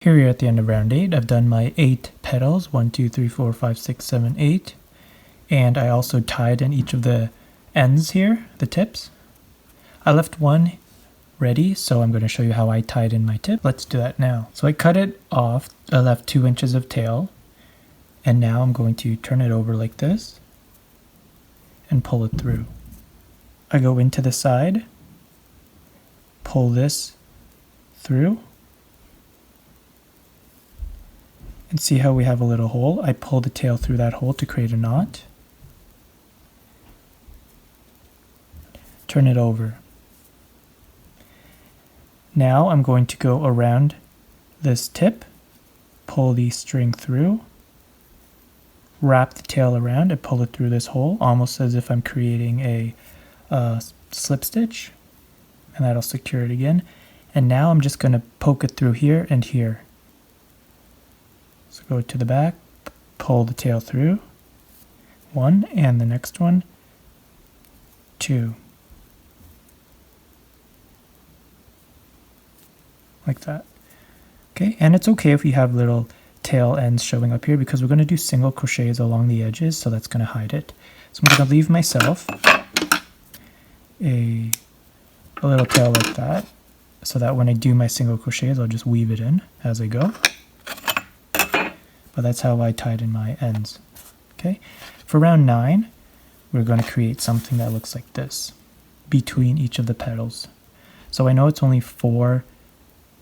Here we are at the end of round 8. I've done my 8 petals, 1, 2, 3, 4, 5, 6, 7, 8. And I also tied in each of the ends here, the tips. I left one ready, so I'm going to show you how I tied in my tip. Let's do that now. So I cut it off, I left 2 inches of tail, and now I'm going to turn it over like this and pull it through. I go into the side, pull this through, and see how we have a little hole? I pull the tail through that hole to create a knot. Turn it over. Now I'm going to go around this tip, pull the string through, wrap the tail around and pull it through this hole, almost as if I'm creating a slip stitch, and that'll secure it again. And now I'm just going to poke it through here and here. So go to the back, pull the tail through, 1, and the next one, 2. Like that. Okay, and it's okay if you have little tail ends showing up here because we're going to do single crochets along the edges, so that's going to hide it. So I'm going to leave myself a little tail like that, so that when I do my single crochets, I'll just weave it in as I go. But that's how I tied in my ends. Okay, for round 9, we're going to create something that looks like this between each of the petals. So I know it's only 4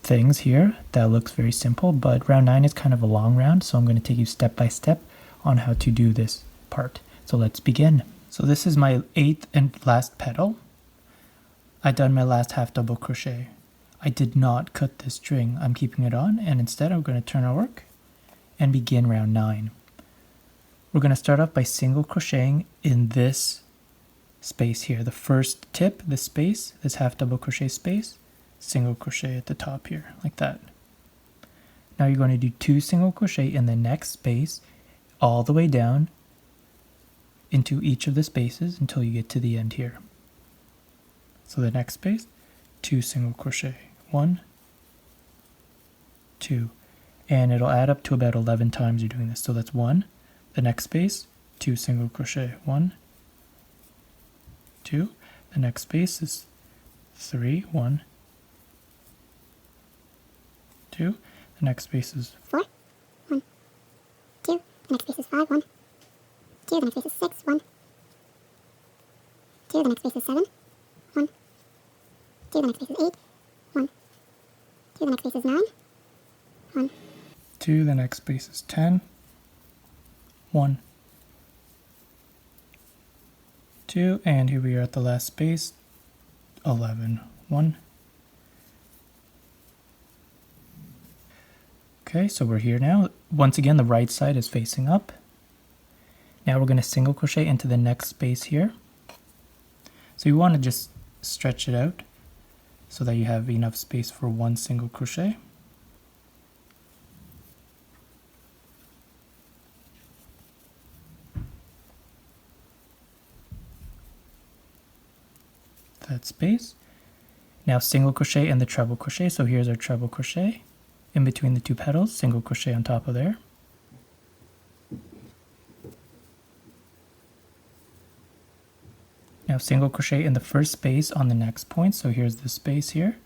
things here. That looks very simple, but round 9 is kind of a long round, so I'm going to take you step by step on how to do this part. So let's begin. So this is my 8th and last petal. I done my last half double crochet. I did not cut this string. I'm keeping it on, and instead I'm going to turn our work and begin round 9. We're going to start off by single crocheting in this space here. The first tip, this space, this half double crochet space, single crochet at the top here, like that. Now you're going to do 2 single crochet in the next space, all the way down into each of the spaces until you get to the end here. So the next space, 2 single crochet, 1, 2. And it'll add up to about 11 times you're doing this. So that's 1. The next space, 2 single crochet, 1, 2. The next space is 3, 1, 2. The next space is 4, 1, 2. The next space is 5, 1, 2. The next space is 6, 1, 2. The next space is 7, 1, 2. The next space is 8, 1, 2. The next space is 9, 1, 2. The next space is 10, 1, 2. And here we are at the last space, 11, 1. Okay, so we're here now. Once again, the right side is facing up. Now we're going to single crochet into the next space here. So you want to just stretch it out so that you have enough space for 1 single crochet. That space. Now single crochet in the treble crochet. So here's our treble crochet. In between the 2 petals, single crochet on top of there. Now single crochet in the first space on the next point, so here's the space here.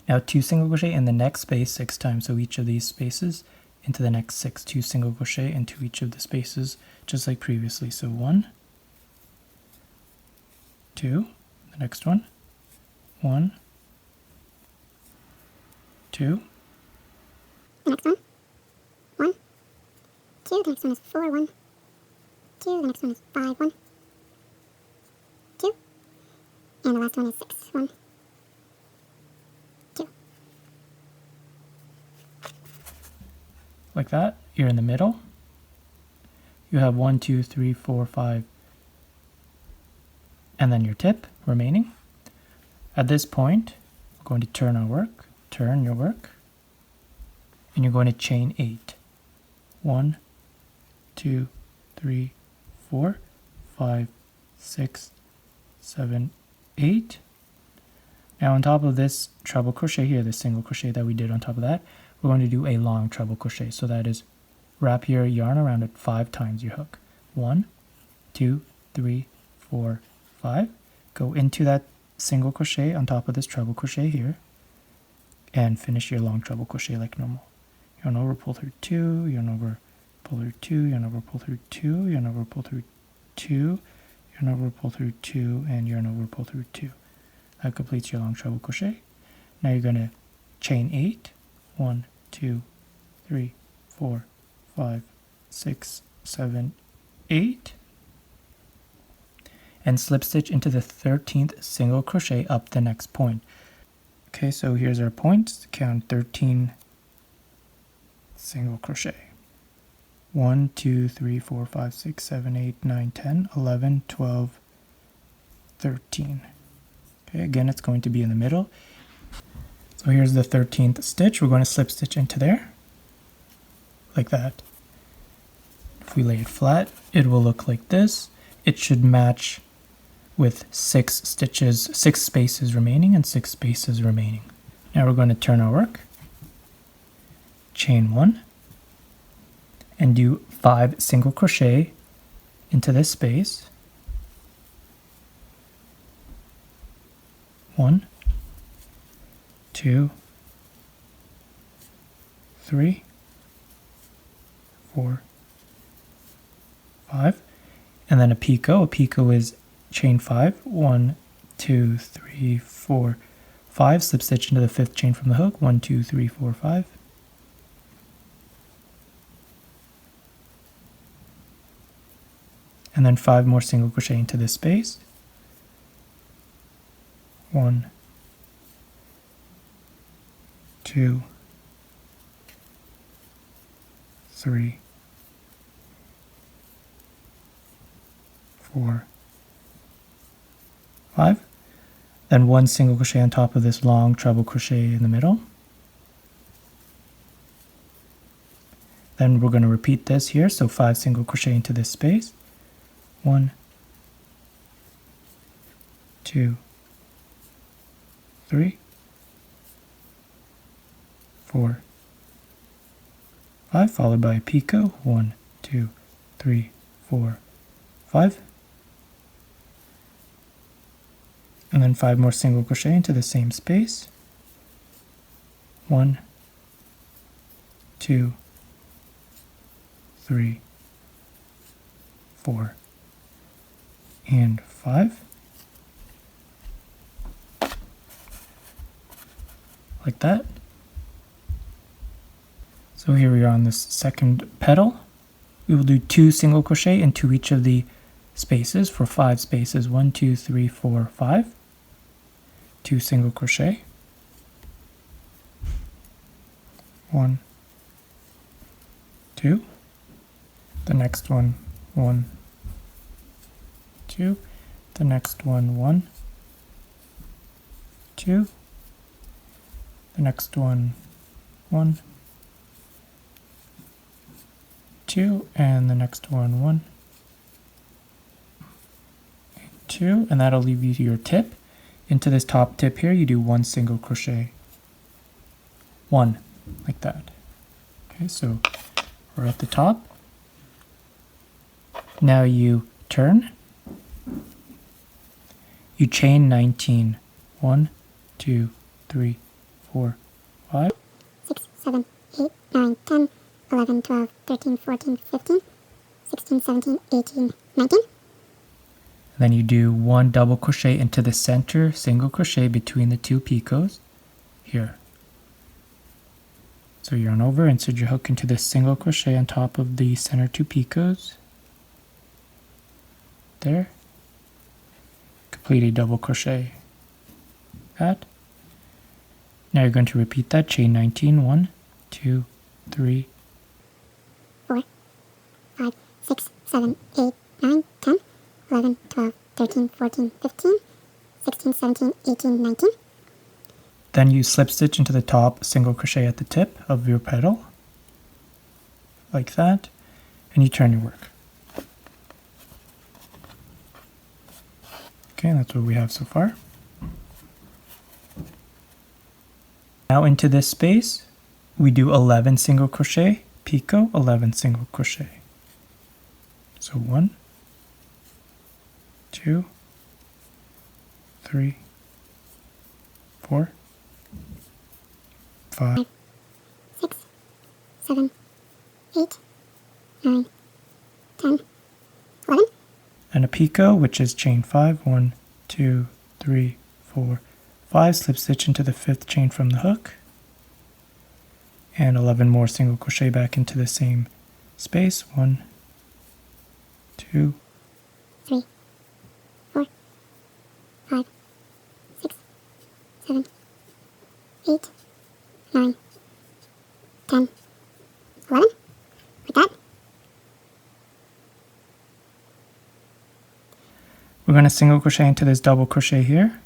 Now 2 single crochet in the next space 6 times, so each of these spaces into the next 6, 2 single crochet into each of the spaces, just like previously. So 1, 2, the next one, 1, 2. the next one, 1, 2. The next one is 4, 1, 2. The next one is 5, 1, 2. And the last one is 6, 1, 2. Like that. You're in the middle. You have 1, 2, 3, 4, 5, and then your tip remaining. At this point, we're going to turn our work, turn your work, and you're going to chain 8. 1, 2, 3, 4, 5, 6, 7, 8. Now on top of this treble crochet here, the single crochet that we did on top of that, we're going to do a long treble crochet. So that is wrap your yarn around it 5 times your hook. 1, 2, 3, 4, 5. Go into that single crochet on top of this treble crochet here and finish your long treble crochet like normal. Yarn over, pull through 2, yarn over, pull through 2, yarn over, pull through 2, yarn over, pull through 2, yarn over, pull through 2, and yarn over, pull through 2. That completes your long treble crochet. Now you're going to chain 8. 1, 2, 3, 4, 5, 6, 7, 8. And slip stitch into the 13th single crochet up the next point. Okay, so here's our points. Count 13 single crochet. 1, 2, 3, 4, 5, 6, 7, 8, 9, 10, 11, 12, 13. Okay, again, it's going to be in the middle. So here's the 13th stitch. We're going to slip stitch into there, like that. If we lay it flat, it will look like this. It should match with 6 stitches, 6 spaces remaining and 6 spaces remaining. Now we're going to turn our work, chain 1, and do 5 single crochet into this space. 1, 2, 3, 4, 5, and then a picot. A picot is chain 5, 1, 2, 3, 4, 5, slip stitch into the 5th chain from the hook, 1, 2, 3, 4, 5. And then 5 more single crochet into this space. 1, 2, 3, 4, 5. Then 1 single crochet on top of this long treble crochet in the middle. Then we're going to repeat this here, so 5 single crochet into this space. 1, 2, 3, 4, 5, followed by a picot. 1, 2, 3, 4, 5. And then 5 more single crochet into the same space. 1, 2, 3, 4, and 5. Like that. So here we are on this second petal. We will do 2 single crochet into each of the spaces for 5 spaces. 1, 2, 3, 4, 5. 2 single crochet. 1, 2. The next one, 1, 2. The next one, 1, 2. The next one, 1, 2, and the next one, 1, 2, and that'll leave you your tip. Into this top tip here, you do 1 single crochet. 1, like that. Okay, so we're at the top. Now you turn. You chain 19. 1, 2, 3, 4, 5. 6, 7, 8, 9, 10, 11, 12, 13, 14, 15, 16, 17, 18, 19. Then you do 1 double crochet into the center single crochet between the 2 picots here. So yarn over, insert your hook into this single crochet on top of the center 2 picots. There. Complete a double crochet. That. Now you're going to repeat that, chain 19, 1, 2, 3, 4, 5, 6, 7, 8, 9, 10, 11, 12, 13, 14, 15, 16, 17, 18, 19. Then you slip stitch into the top single crochet at the tip of your petal, like that, and you turn your work. Okay, that's what we have so far. Now into this space, we do 11 single crochet, picot, 11 single crochet. So 1, 2, 3, 4, 5, 6, 7, 8, 9, 10, 11. And a picot, which is chain 5, 1, 2, 3, 4, 5, slip stitch into the 5th chain from the hook, and 11 more single crochet back into the same space, 1, 2, 3, 4, 5, 6, 7, 8, 9, 10, 11. Like that. We're going to single crochet into this double crochet here.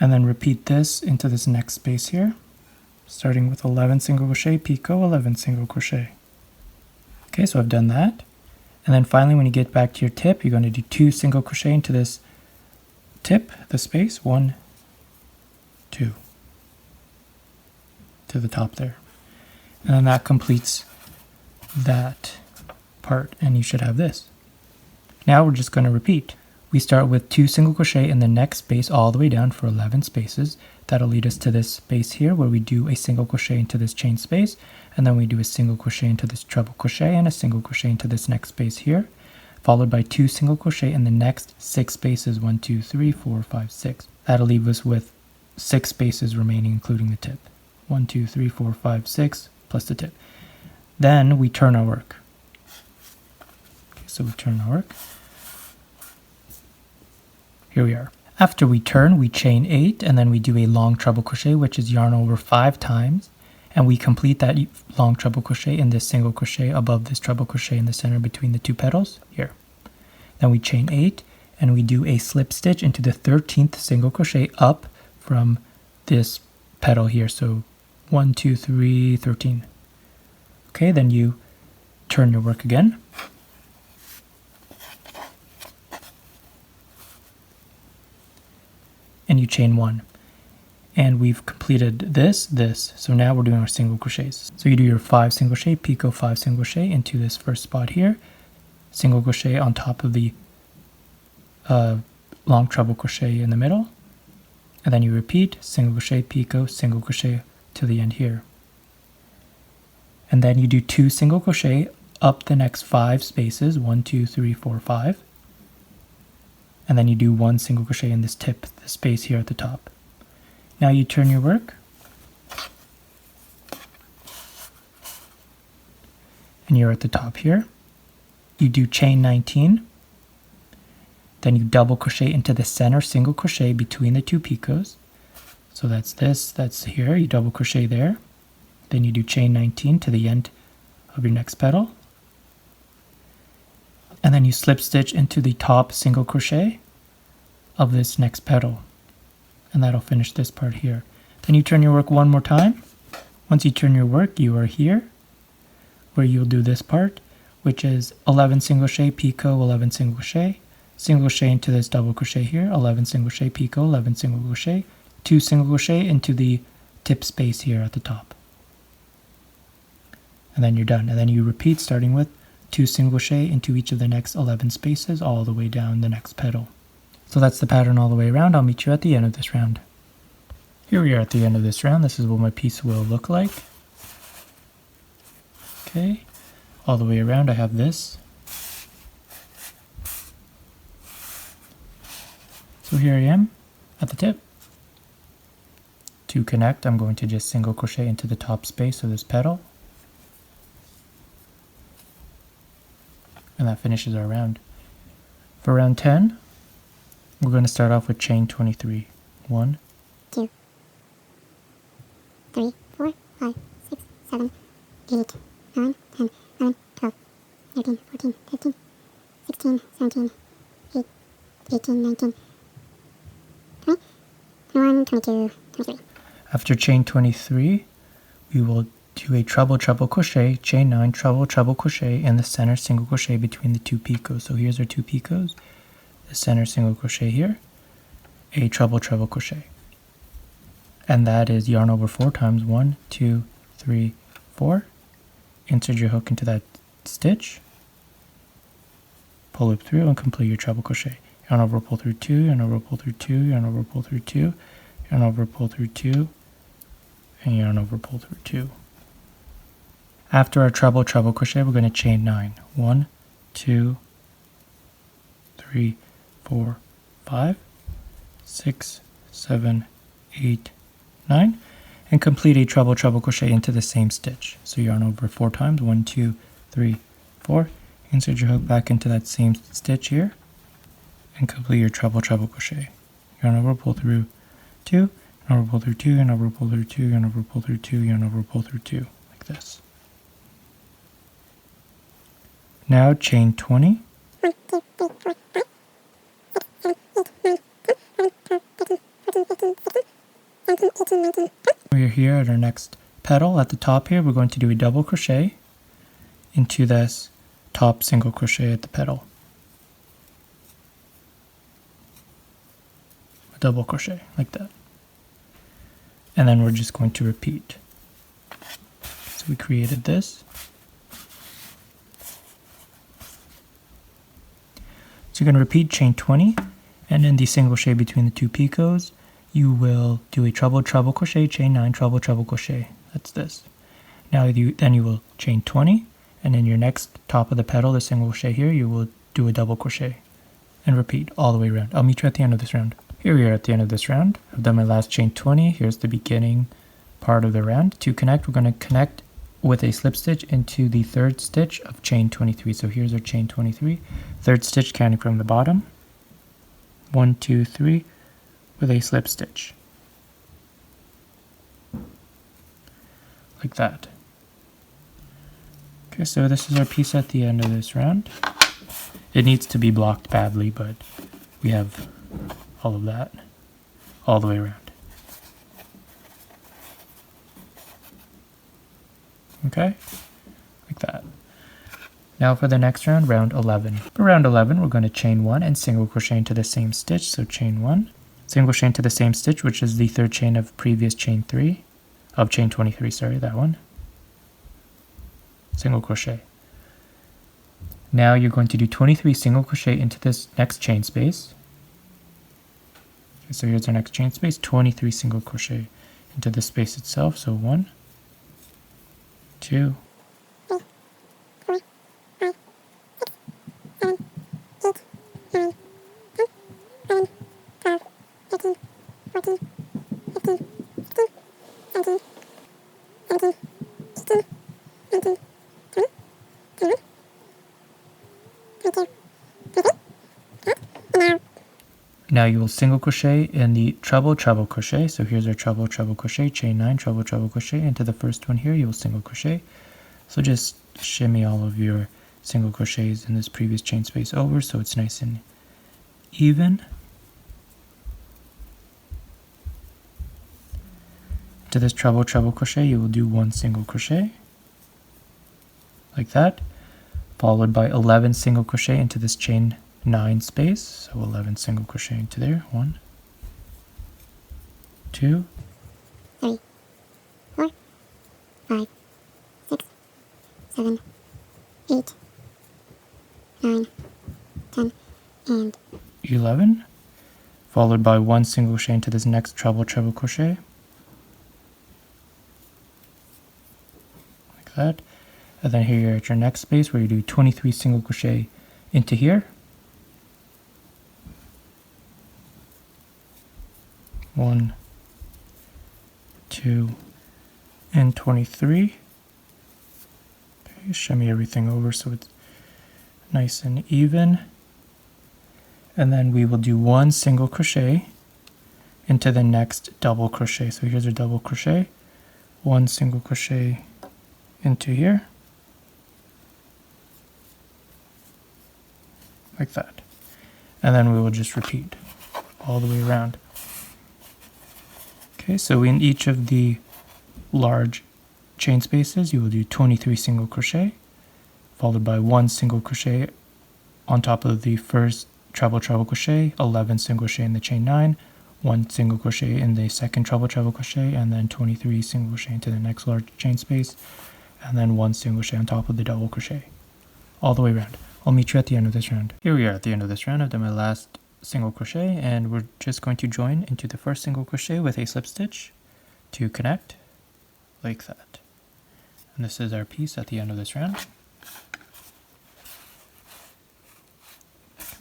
And then repeat this into this next space here, starting with 11 single crochet, picot, 11 single crochet. Okay, so I've done that. And then finally, when you get back to your tip, you're going to do 2 single crochet into this tip, the space, 1, 2, to the top there. And then that completes that part, and you should have this. Now we're just going to repeat. We start with 2 single crochet in the next space all the way down for 11 spaces. That'll lead us to this space here where we do a single crochet into this chain space, and then we do a single crochet into this treble crochet and a single crochet into this next space here, followed by 2 single crochet in the next 6 spaces, 1, 2, 3, 4, 5, 6. That'll leave us with 6 spaces remaining, including the tip. 1, 2, 3, 4, 5, 6 plus the tip. Then we turn our work. Okay, so we turn our work. Here we are. After we turn, we chain 8, and then we do a long treble crochet, which is yarn over 5 times, and we complete that long treble crochet in this single crochet above this treble crochet in the center between the 2 petals here. Then we chain 8, and we do a slip stitch into the 13th single crochet up from this petal here. So 1, 2, 3, 13. Okay, then you turn your work again. And you chain 1. And we've completed this. So now we're doing our single crochets. So you do your 5 single crochet, picot 5 single crochet into this first spot here, single crochet on top of the long treble crochet in the middle, and then you repeat single crochet, picot, single crochet to the end here. And then you do 2 single crochet up the next 5 spaces, 1, 2, 3, 4, 5. And then you do 1 single crochet in this tip, the space here at the top. Now you turn your work, and you're at the top here. You do chain 19, then you double crochet into the center single crochet between the 2 picots. So that's this, that's here, you double crochet there. Then you do chain 19 to the end of your next petal. And then you slip stitch into the top single crochet of this next petal, and that'll finish this part here. Then you turn your work one more time. Once you turn your work, you are here where you'll do this part, which is 11 single crochet, picot, 11 single crochet into this double crochet here, 11 single crochet, picot, 11 single crochet, 2 single crochet into the tip space here at the top, and then you're done. And then you repeat, starting with 2 single crochet into each of the next 11 spaces all the way down the next petal. So that's the pattern all the way around. I'll meet you at the end of this round. Here we are at the end of this round. This is what my piece will look like. Okay, all the way around I have this. So here I am at the tip. To connect, I'm going to just single crochet into the top space of this petal. And that finishes our round. For round 10, we're going to start off with chain 23. 1, 2, 3, 4, 5, 6, 7, 8, 9, 10, 11, 12, 13, 14, 15, 16, 17, 18, 19, 20, 21, 22, 23. After chain 23, we will do a treble crochet, chain 9, treble crochet in the center single crochet between the 2 picots. So here's our 2 picots. the center single crochet here, a treble crochet. And that is yarn over 4 times 1, 2, 3, 4. Insert your hook into that stitch, pull loop through, and complete your treble crochet. Yarn over, pull through 2, yarn over, pull through 2, yarn over, pull through 2, yarn over, pull through 2, and yarn over, pull through 2. After our treble crochet, we're going to chain 9. 1, 2, 3, 4, 5, 6, 7, 8, 9, and complete a treble crochet into the same stitch. So yarn over 4 times, 1, 2, 3, 4, insert your hook back into that same stitch here, and complete your treble crochet. Yarn over, pull through 2, yarn over, pull through 2, yarn over, pull through 2, yarn over, pull through 2, yarn over, pull through 2, like this. Now chain 20. We're here at our next petal. At the top here, we're going to do a double crochet into this top single crochet at the petal. A double crochet, like that. And then we're just going to repeat. So we created this. So you're going to repeat chain 20, and in the single crochet between the 2 picots, you will do a treble crochet, chain 9, treble crochet. That's this. Now then you will chain 20, and in your next top of the petal, the single crochet here, you will do a double crochet and repeat all the way around. I'll meet you at the end of this round. Here we are at the end of this round. I've done my last chain 20. Here's the beginning part of the round. To connect, we're going to connect with a slip stitch into the 3rd stitch of chain 23. So here's our chain 23, 3rd stitch counting from the bottom, 1, 2, 3, with a slip stitch, like that. Okay, so this is our piece at the end of this round. It needs to be blocked badly, but we have all of that all the way around. Okay, like that. Now for the next round, round 11. For round 11, we're going to chain 1 and single crochet into the same stitch. So chain 1, single crochet into the same stitch, which is the 3rd chain of previous chain 3, of chain 23, sorry, that one. Single crochet. Now you're going to do 23 single crochet into this next chain space. Okay, so here's our next chain space, 23 single crochet into the space itself. So 1, 2, 3. Now you will single crochet in the treble crochet. So here's our treble crochet, chain 9, treble crochet. Into the first one here, you will single crochet. So just shimmy all of your single crochets in this previous chain space over so it's nice and even. To this treble crochet, you will do 1 single crochet, like that, followed by 11 single crochet into this chain 9 space. So 11 single crochet into there. 1, 2, 3, 4, 5, 6, 7, 8, 9, 10, and 11, followed by 1 single crochet into this next treble crochet, like that. And then here you're at your next space where you do 23 single crochet into here. 1, 2, and 23. Okay, shimmy everything over so it's nice and even. And then we will do 1 single crochet into the next double crochet. So here's our double crochet, 1 single crochet into here, like that. And then we will just repeat all the way around. Okay, so in each of the large chain spaces, you will do 23 single crochet, followed by 1 single crochet on top of the first treble crochet, 11 single crochet in the chain 9, 1 single crochet in the second treble crochet, and then 23 single crochet into the next large chain space, and then 1 single crochet on top of the double crochet, all the way around. I'll meet you at the end of this round. Here we are at the end of this round. I've done my last single crochet, and we're just going to join into the first single crochet with a slip stitch to connect, like that. And this is our piece at the end of this round.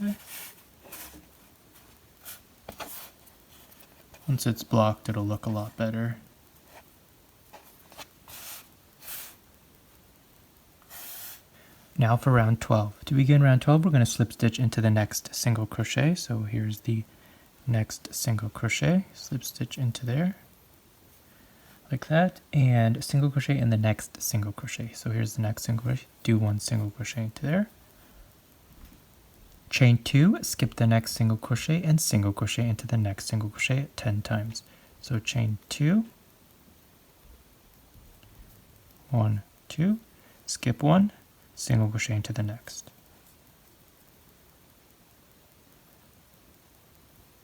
Okay. Once it's blocked, it'll look a lot better. Now for round 12. To begin round 12, we're going to slip stitch into the next single crochet. So here's the next single crochet, slip stitch into there, like that, and single crochet in the next single crochet. So here's the next single crochet, do 1 single crochet into there, chain 2, skip the next single crochet, and single crochet into the next single crochet 10 times. So chain 2, 1, 2, skip 1, single crochet into the next.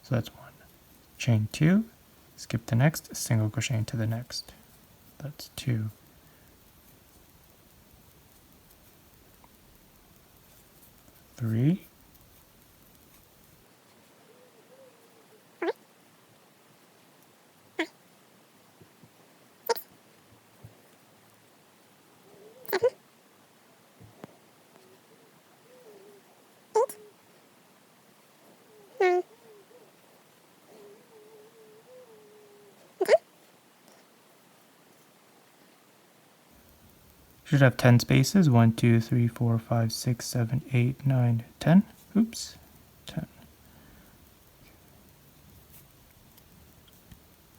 So that's 1. Chain 2, skip the next, single crochet into the next. That's 2. 3. 9. Should have 10 spaces. 1, 2, 3, 4, 5, 6, 7, 8, 9, 10. Oops. 10.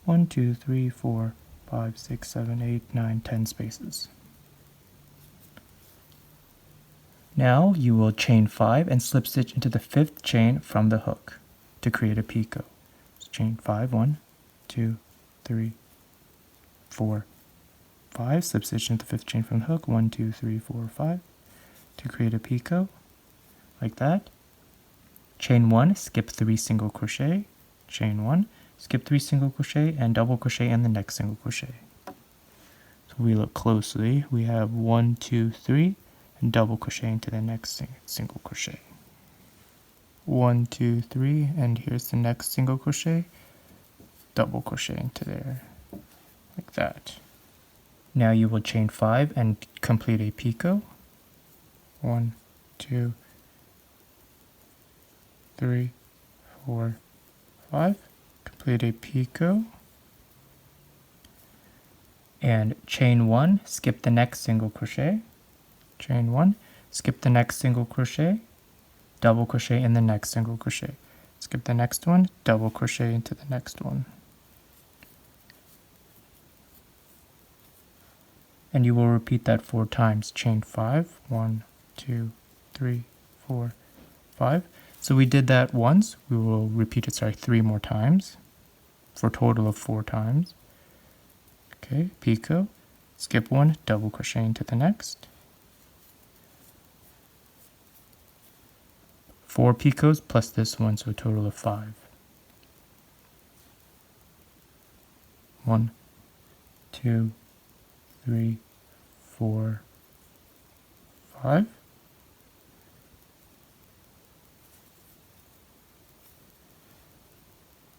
1, 2, 3, 4, 5, 6, 7, 8, 9, 10 spaces. Now you will chain 5 and slip stitch into the 5th chain from the hook to create a picot. So chain 5, 1, 2, 3, 4, 5, slip stitch into the 5th chain from the hook, 1, 2, 3, 4, 5, to create a picot, like that. Chain 1, skip 3 single crochet, chain 1, skip 3 single crochet, and double crochet in the next single crochet. So we look closely, we have 1, 2, 3, and double crochet into the next single crochet. 1, 2, 3, and here's the next single crochet, double crochet into there, like that. Now you will chain 5 and complete a picot. 1, 2, 3, 4, 5. Complete a picot. And chain 1, skip the next single crochet. Chain 1, skip the next single crochet, double crochet in the next single crochet. Skip the next one, double crochet into the next one. And you will repeat that 4 times. Chain 5, 1, 2, 3, 4, 5. So we did that once. We will repeat it, 3 more times for a total of 4 times. Okay, picot, skip 1, double crochet into the next. 4 picots plus this one, so a total of 5. 1, 2, 3, 4, 5.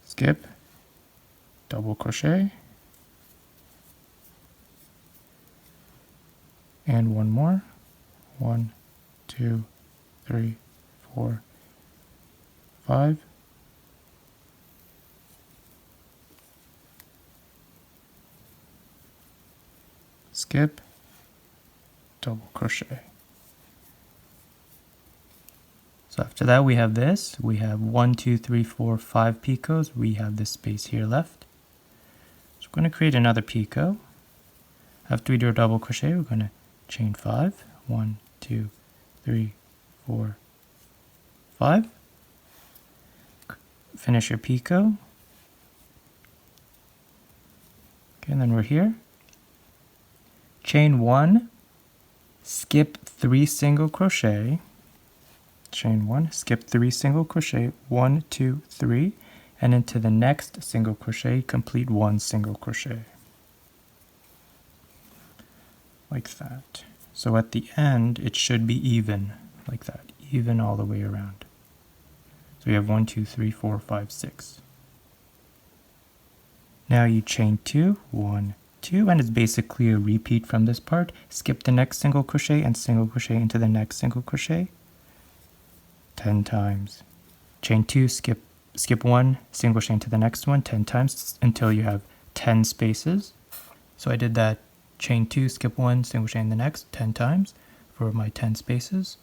Skip, double crochet, and one more. 1, 2, 3, 4, 5. Skip, double crochet. So after that we have this. We have 1, 2, 3, 4, 5 picots. We have this space here left. So we're going to create another picot. After we do a double crochet, we're going to chain 5. 1, 2, 3, 4, 5. Finish your picot. Okay, and then we're here. Chain 1, skip 3 single crochet, chain 1, skip 3 single crochet, 1, 2, 3, and into the next single crochet, complete 1 single crochet. Like that. So at the end, it should be even, like that, even all the way around. So we have 1, 2, 3, 4, 5, 6. Now you chain 2, 1, 2, and it's basically a repeat from this part. Skip the next single crochet and single crochet into the next single crochet 10 times. Chain 2, skip 1, single crochet into the next one 10 times until you have 10 spaces. So I did that, chain 2, skip 1, single crochet in the next 10 times for my 10 spaces.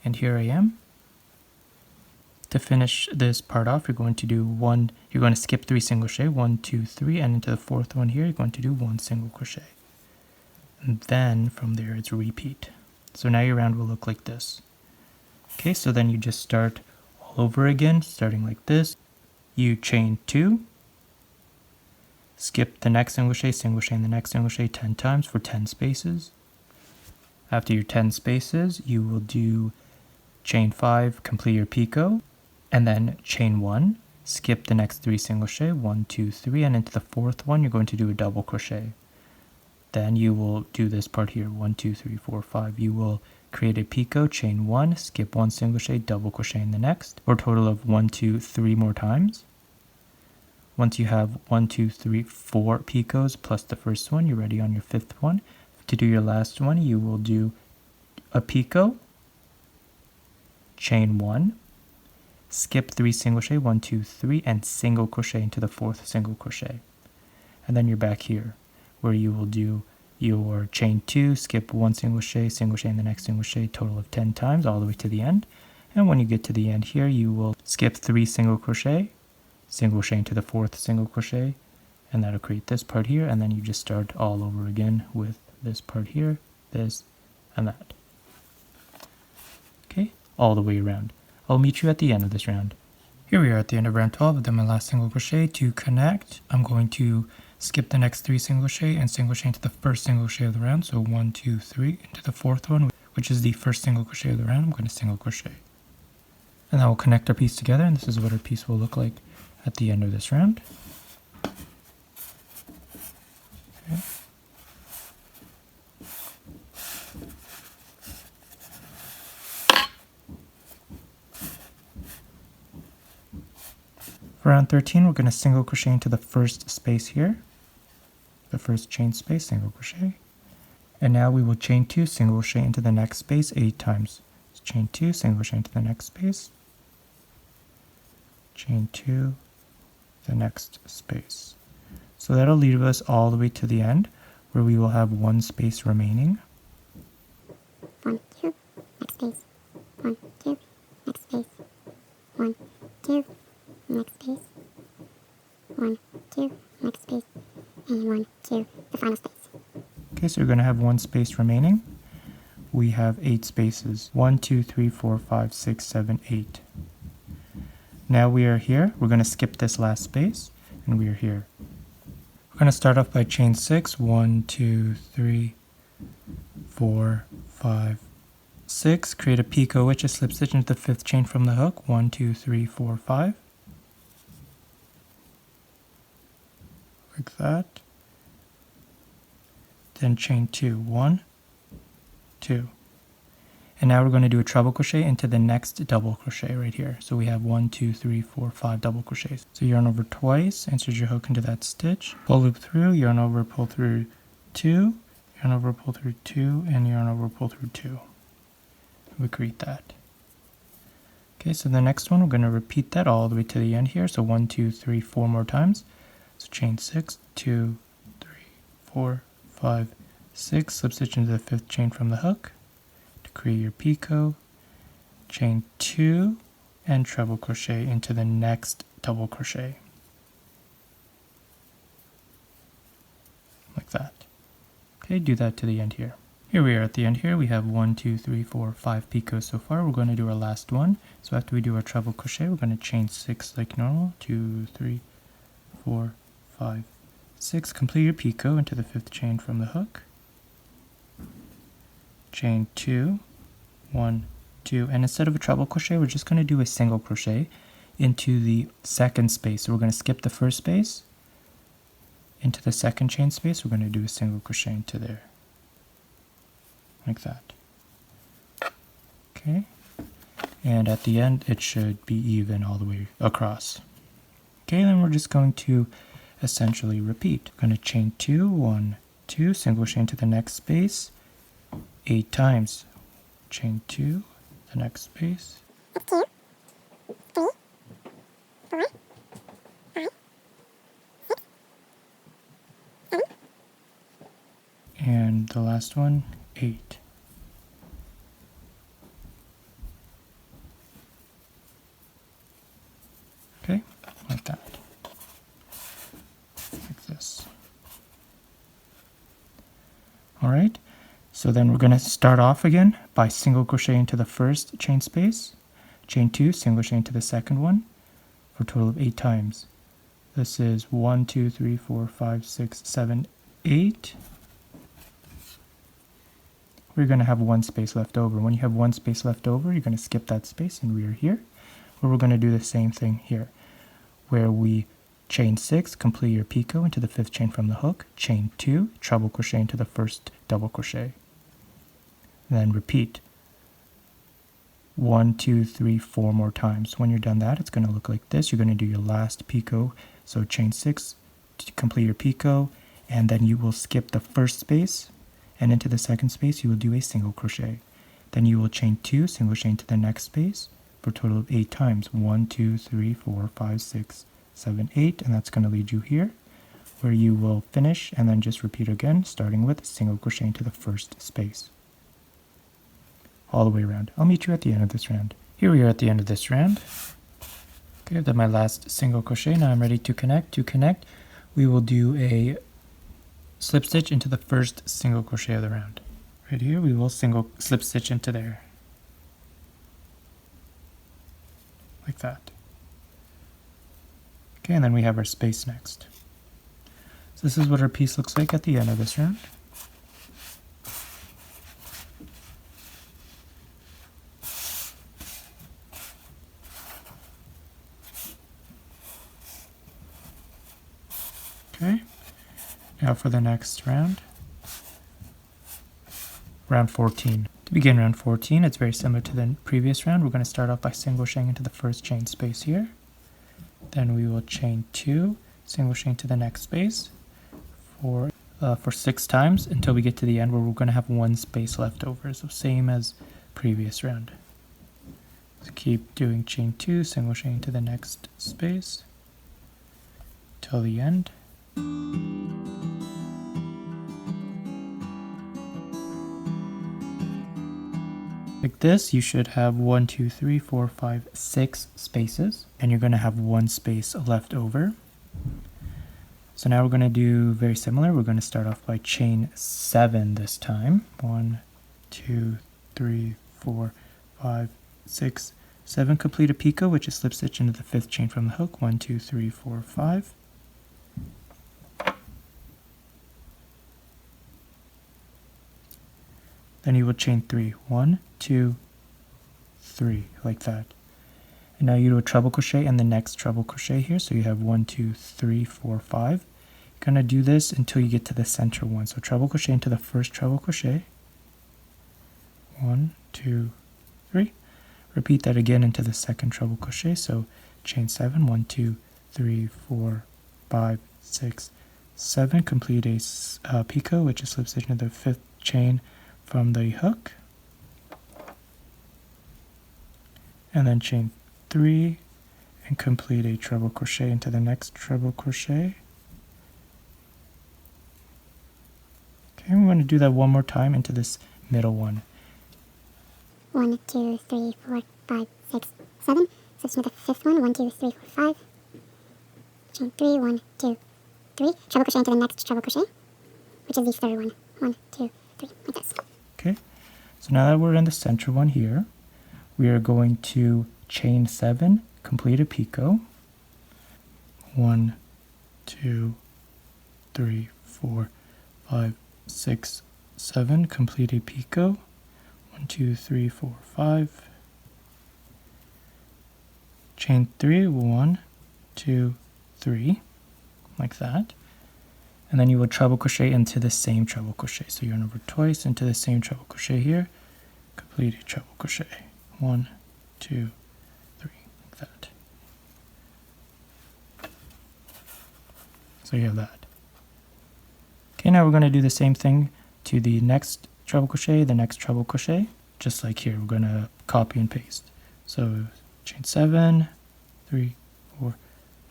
And here I am. To finish this part off, you're going to skip 3 single crochet, 1, 2, 3, and into the fourth one here, you're going to do 1 single crochet. And then from there, it's a repeat. So now your round will look like this. Okay, so then you just start all over again, starting like this. You chain 2, skip the next single crochet in the next single crochet 10 times for 10 spaces. After your 10 spaces, you will do chain 5, complete your picot, and then chain 1, skip the next 3 single crochet, 1, 2, 3, and into the fourth one, you're going to do a double crochet. Then you will do this part here, 1, 2, 3, 4, 5. You will create a picot, chain 1, skip 1 single crochet, double crochet in the next, or a total of 1, 2, 3 more times. Once you have 1, 2, 3, 4 picots plus the first one, you're ready on your fifth one. To do your last one, you will do a picot, chain 1, skip 3 single crochet, 1, 2, 3, and single crochet into the fourth single crochet. And then you're back here, where you will do your chain 2, skip 1 single crochet in the next single crochet, total of 10 times all the way to the end. And when you get to the end here, you will skip 3 single crochet into the fourth single crochet, and that'll create this part here, and then you just start all over again with this part here, this, and that. Okay, all the way around. I'll meet you at the end of this round. Here we are at the end of round 12. I've done my last single crochet. To connect, I'm going to skip the next 3 single crochet and single crochet into the first single crochet of the round. So 1, 2, 3 into the fourth one, which is the first single crochet of the round. I'm going to single crochet. And that will connect our piece together, and this is what our piece will look like at the end of this round. Okay. For round 13, we're going to single crochet into the first space here, the first chain space, single crochet. And now we will chain 2, single crochet into the next space 8 times. So chain 2, single crochet into the next space, chain 2, the next space. So that'll lead us all the way to the end, where we will have 1 space remaining. 1, 2, next space, 1, 2, next space, 1, 2, next space, 1, 2, next space, and 1, 2, the final space. Okay, so we're going to have 1 space remaining. We have 8 spaces. 1, 2, 3, 4, 5, 6, 7, 8. Now we are here. We're going to skip this last space, and we are here. We're going to start off by chain 6. 1, 2, 3, 4, 5, 6. Create a picot which is slip stitch into the 5th chain from the hook. 1, 2, 3, 4, 5. Like that. Then chain 2, 1, 2. And now we're going to do a treble crochet into the next double crochet right here. So we have 1, 2, 3, 4, 5 double crochets. So yarn over twice, insert your hook into that stitch, pull loop through, yarn over, pull through 2, yarn over, pull through 2, and yarn over, pull through 2. We create that. Okay, so the next one, we're going to repeat that all the way to the end here. So 1, 2, 3, 4 more times. So chain 6, 2, 3, 4, 5, 6, slip stitch into the 5th chain from the hook to create your picot, chain 2, and treble crochet into the next double crochet. Like that. Okay, do that to the end here. Here we are at the end here. We have 1, 2, 3, 4, 5 picots so far. We're going to do our last one. So after we do our treble crochet, we're going to chain 6 like normal. 2, 3, 4, 5, 6. Complete your picot into the 5th chain from the hook. Chain 2, 1, 2, and instead of a treble crochet, we're just going to do a single crochet into the second space. So we're going to skip the first space into the second chain space. We're going to do a single crochet into there, like that. Okay, and at the end it should be even all the way across. Okay, then we're just going to essentially repeat. We're going to chain 2, 1, 2, single crochet into the next space 8 times. Chain 2, the next space. 2, 3, 4, 5, 6, 7. And the last one, 8. Okay, like that. Like this. Alright, so then we're going to start off again by single crochet into the first chain space, chain 2, single crochet into the second one, for a total of 8 times. This is 1, 2, 3, 4, 5, 6, 7, 8. We're going to have one space left over. When you have one space left over, you're going to skip that space and we are here. Where we're going to do the same thing here, where we chain 6, complete your picot into the 5th chain from the hook, chain 2, treble crochet into the first double crochet. Then repeat 1, 2, 3, 4 more times. When you're done that, it's going to look like this. You're going to do your last picot, so chain 6 to complete your picot, and then you will skip the first space, and into the second space you will do a single crochet. Then you will chain 2, single crochet into the next space, for a total of 8 times. 1, 2, 3, 4, 5, 6, 7, 8, and that's going to lead you here, where you will finish and then just repeat again, starting with single crochet into the first space. All the way around. I'll meet you at the end of this round. Here we are at the end of this round. Okay, I've done my last single crochet. Now I'm ready to connect. To connect, we will do a slip stitch into the first single crochet of the round. Right here, we will single slip stitch into there. Like that. Okay, and then we have our space next. So this is what our piece looks like at the end of this round. Okay, now for the next round. Round 14. To begin round 14, it's very similar to the previous round. We're going to start off by single crocheting into the first chain space here. Then we will chain 2, single crochet into the next space for 6 times until we get to the end where we're going to have one space left over. So same as previous round. So keep doing chain 2, single crochet into the next space till the end. Like this, you should have 1, 2, 3, 4, 5, 6 spaces, and you're going to have one space left over. So now we're going to do very similar. We're going to start off by chain 7 this time. 1, 2, 3, 4, 5, 6, 7. Complete a picot, which is slip stitch into the 5th chain from the hook. 1, 2, 3, 4, 5. Then you will chain 3. 1, 2, 3, like that. And now you do a treble crochet and the next treble crochet here. So you have 1, 2, 3, 4, 5. You're going to do this until you get to the center one. So treble crochet into the first treble crochet. 1, 2, 3. Repeat that again into the second treble crochet. So chain 7. 1, 2, 3, 4, 5, 6, 7. Complete a picot, which is slip stitch into the 5th chain from the hook, and then chain 3 and complete a treble crochet into the next treble crochet. Okay, we're going to do that one more time into this middle one. 1, 2, 3, 4, 5, 6, 7. Switch to the 5th one. 1, 2, 3, 4, 5. Chain 3, 1, 2, 3. Treble crochet into the next treble crochet, which is the third one. 1, 2, 3, like this. Okay, so now that we're in the center one here, we are going to chain 7, complete a picot. 1, 2, 3, 4, 5, 6, 7. Complete a picot. 1, 2, 3, 4, 5. chain 3, 1, 2, 3, like that. And then you would treble crochet into the same treble crochet. So yarn over twice into the same treble crochet here, complete a treble crochet. 1, 2, 3, like that. So you have that. Okay, now we're going to do the same thing to the next treble crochet, the next treble crochet, just like here. We're going to copy and paste. So chain 7, 3, 4,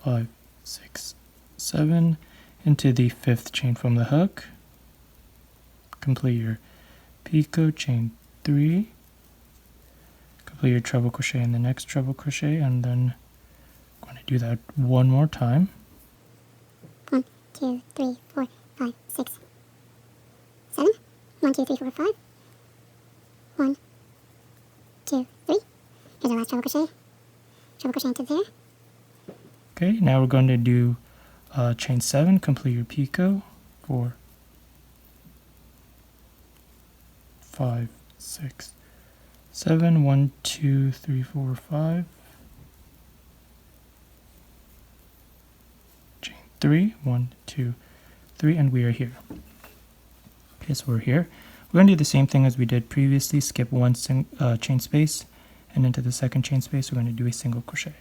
5, 6, 7 into the 5th chain from the hook. Complete your picot, chain 3, complete your treble crochet in the next treble crochet, and then I'm going to do that one more time. 1, 2, 3, 4, 5, 6, 7. 1, 2, 3, 4, 5. 1, 2, 3. Here's our last treble crochet. Treble crochet into there. Okay, now we're going to do chain 7, complete your picot, 4, 5, 6, 7, 1, 2, 3, 4, 5. Chain 3, 1, 2, 3, and we are here. Okay, so we're here. We're going to do the same thing as we did previously, skip one chain space, and into the second chain space, we're going to do a single crochet,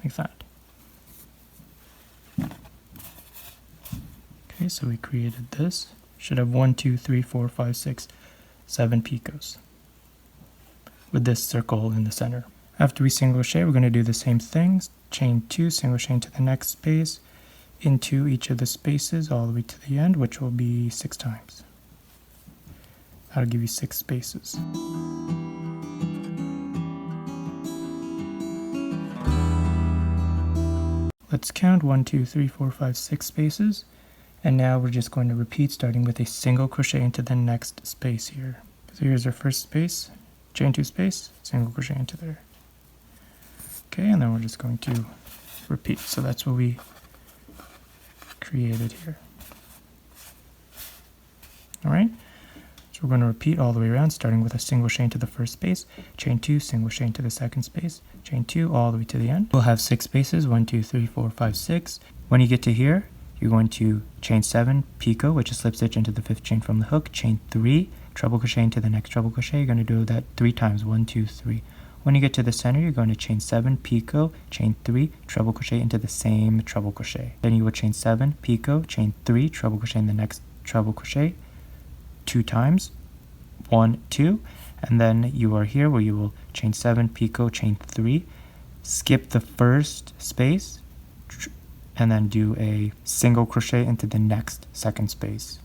like that. Okay, so we created this. Should have 1, 2, 3, 4, 5, 6, 7 picots with this circle in the center. After we single crochet, we're going to do the same thing. Chain 2, single crochet into the next space, into each of the spaces all the way to the end, which will be 6 times. That'll give you 6 spaces. Let's count 1, 2, 3, 4, 5, 6 spaces. And now we're just going to repeat, starting with a single crochet into the next space here. So here's our first space, chain 2 space, single crochet into there. Okay, and then we're just going to repeat. So that's what we created here. All right, so we're going to repeat all the way around, starting with a single crochet into the first space, chain 2, single crochet into the second space, chain 2 all the way to the end. We'll have 6 spaces, 1, 2, 3, 4, 5, 6. When you get to here, you're going to chain 7, picot, which is slip stitch into the 5th chain from the hook, chain 3, treble crochet into the next treble crochet. You're going to do that 3 times, 1, 2, 3. When you get to the center, you're going to chain 7, picot, chain 3, treble crochet into the same treble crochet. Then you will chain 7, picot, chain 3, treble crochet in the next treble crochet 2 times, 1, 2, and then you are here where you will chain 7, picot, chain 3, skip the first space, and then do a single crochet into the next second space.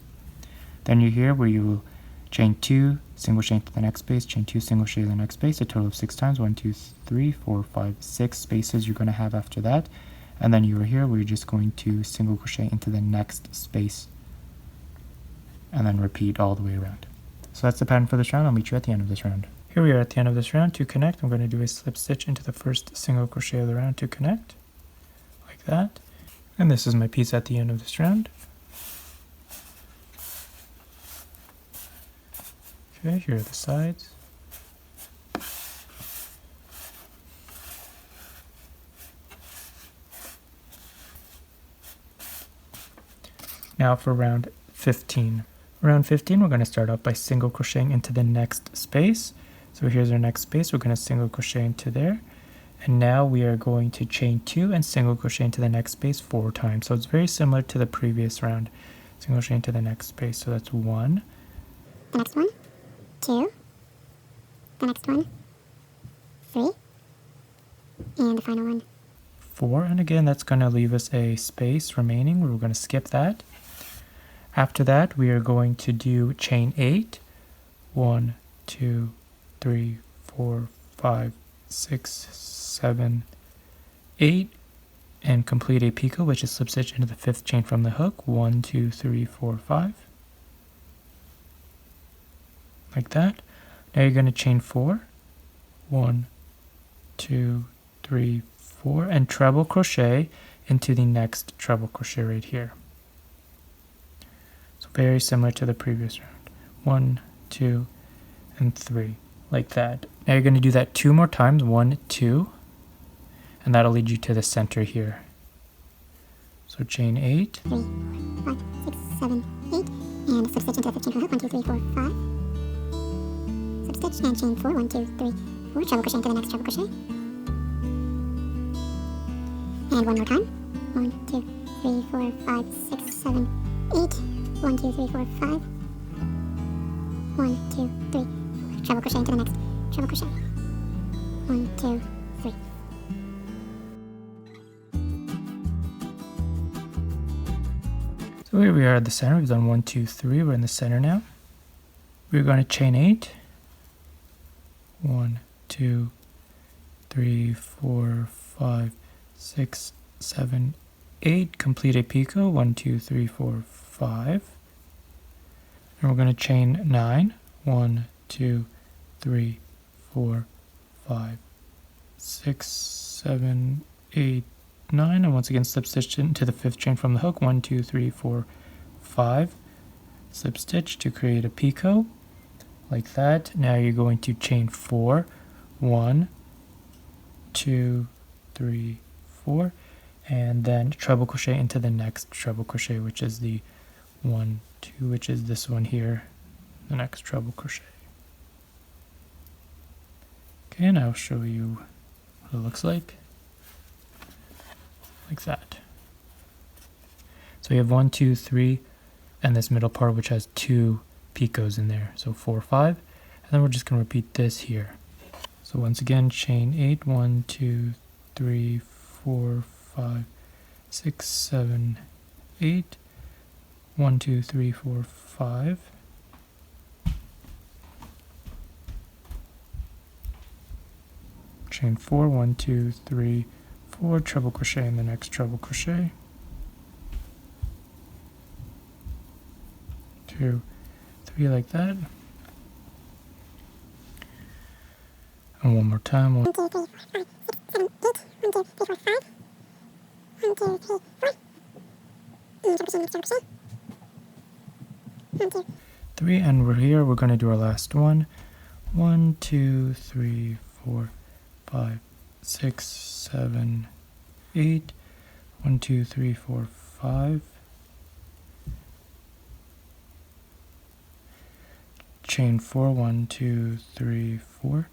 Then you're here where you will chain 2, single crochet into the next space, chain 2, single crochet in the next space, a total of 6 times, 1, 2, 3, 4, 5, 6 spaces you're going to have after that. And then you are here where you're just going to single crochet into the next space, and then repeat all the way around. So that's the pattern for this round. I'll meet you at the end of this round. Here we are at the end of this round. To connect, I'm going to do a slip stitch into the first single crochet of the round to connect, like that. And this is my piece at the end of this round. Okay, here are the sides. Now for round 15. Round 15, we're going to start off by single crocheting into the next space. So here's our next space. We're going to single crochet into there. And now we are going to chain 2 and single crochet into the next space 4 times. So it's very similar to the previous round. Single crochet into the next space. So that's 1. The next one, 2. The next one, 3. And the final one, 4. And again, that's going to leave us a space remaining. We're going to skip that. After that, we are going to do chain 8. 1, 2, 3, 4, 5, 6, 7, 8, and complete a picot, which is slip stitch into the 5th chain from the hook. 1, 2, 3, 4, 5, like that. Now you're going to chain 4. 1, 2, 3, 4, and treble crochet into the next treble crochet right here. So very similar to the previous round. 1, 2, and 3, like that. Now you're going to do that 2 more times. 1, 2, and that'll lead you to the center here. So chain 8, 3, 4, 5, 6, 7, 8, and substitch into the 15 hook, 1, 2, 3, 4, 5. Substitch and chain 4, 1, 2, 3, 4, treble crochet into the next treble crochet. And one more time. 1, 2, 3, 4, 5, 6, 7, 8. 1, 2, 3, 4, 5. 1, 2, 3, 4. Treble crochet into the next treble crochet. 1, 2, 3. So here we are at the center. We've done 1, 2, 3. We're in the center now. We're going to chain 8. 1, 2, 3, 4, 5, 6, 7, 8. Complete a picot. 1, 2, 3, 4, 5. And we're going to chain 9. 1, 2, 3, 4, 5, 6, 7, 8, 9. And once again, slip stitch into the 5th chain from the hook. 1, 2, 3, 4, 5. Slip stitch to create a picot like that. Now you're going to chain 4. 1, 2, 3, 4, and then treble crochet into the next treble crochet, which is the 1, 2, which is this one here, the next treble crochet. Okay, and I'll show you what it looks like that. So you have 1, 2, 3, and this middle part, which has 2 picots in there, so 4, 5, and then we're just going to repeat this here. So once again, chain 8, 1, 2, 3, 4, 5, 6, 7, 8, 1, 2, 3, 4, 5. Chain 4, 1, 2, 3, 4, treble crochet in the next treble crochet. 2, 3 like that. And one more time. 1, 2, 3, 4, 5, 6, 7, 8. 1, 2, 3, 4, 5. 1, 2, 3, 4. And treble crochet, next treble crochet. 1, 2. 3, and we're here. We're going to do our last one. 1, 2, 3, 4, 5, 6, 7, 8. 1, 2, 3, 4, 5. Chain 4, 1, 2, 3, 4.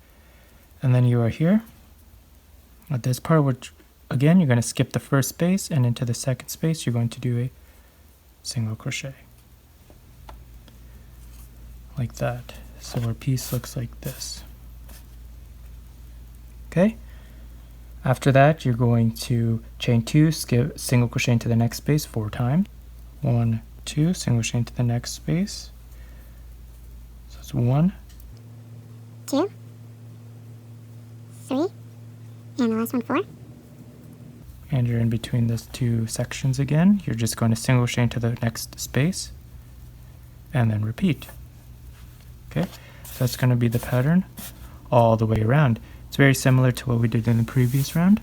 And then you are here at this part, which again, you're going to skip the first space, and into the second space, you're going to do a single crochet. Like that. So our piece looks like this. Okay? After that, you're going to chain 2, skip single crochet into the next space 4 times. 1, 2, single crochet into the next space. So it's 1, 2, 3, and the last one 4. and you're in between those 2 sections again. You're just going to single crochet into the next space and then repeat. Okay, so that's going to be the pattern all the way around. It's very similar to what we did in the previous round.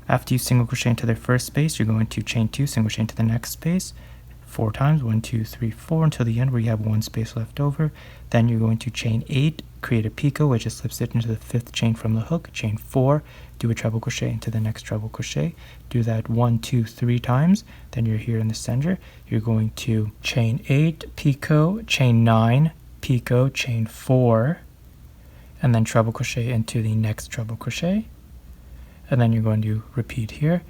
After you single crochet into the first space, you're going to chain 2, single crochet into the next space 4 times, 1, 2, 3, 4, until the end where you have 1 space left over. Then you're going to chain 8, create a picot, which is slip stitch into the 5th chain from the hook, chain 4, do a treble crochet into the next treble crochet. Do that 1, 2, 3 times. Then you're here in the center. You're going to chain 8, picot, chain 9, picot, chain 4, and then treble crochet into the next treble crochet. And then you're going to repeat here,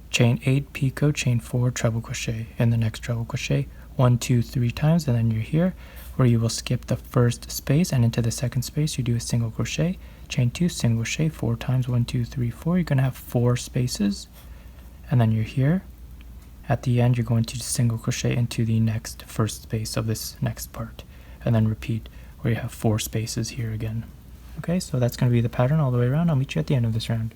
chain 8, picot, chain 4, treble crochet in the next treble crochet 1, 2, 3 times, and then you're here where you will skip the first space, and into the second space you do a single crochet, chain 2, single crochet 4 times, 1, 2, 3, 4. You're going to have 4 spaces, and then you're here. At the end, you're going to single crochet into the next first space of this next part, and then repeat where you have 4 spaces here again. Okay, so that's going to be the pattern all the way around. I'll meet you at the end of this round.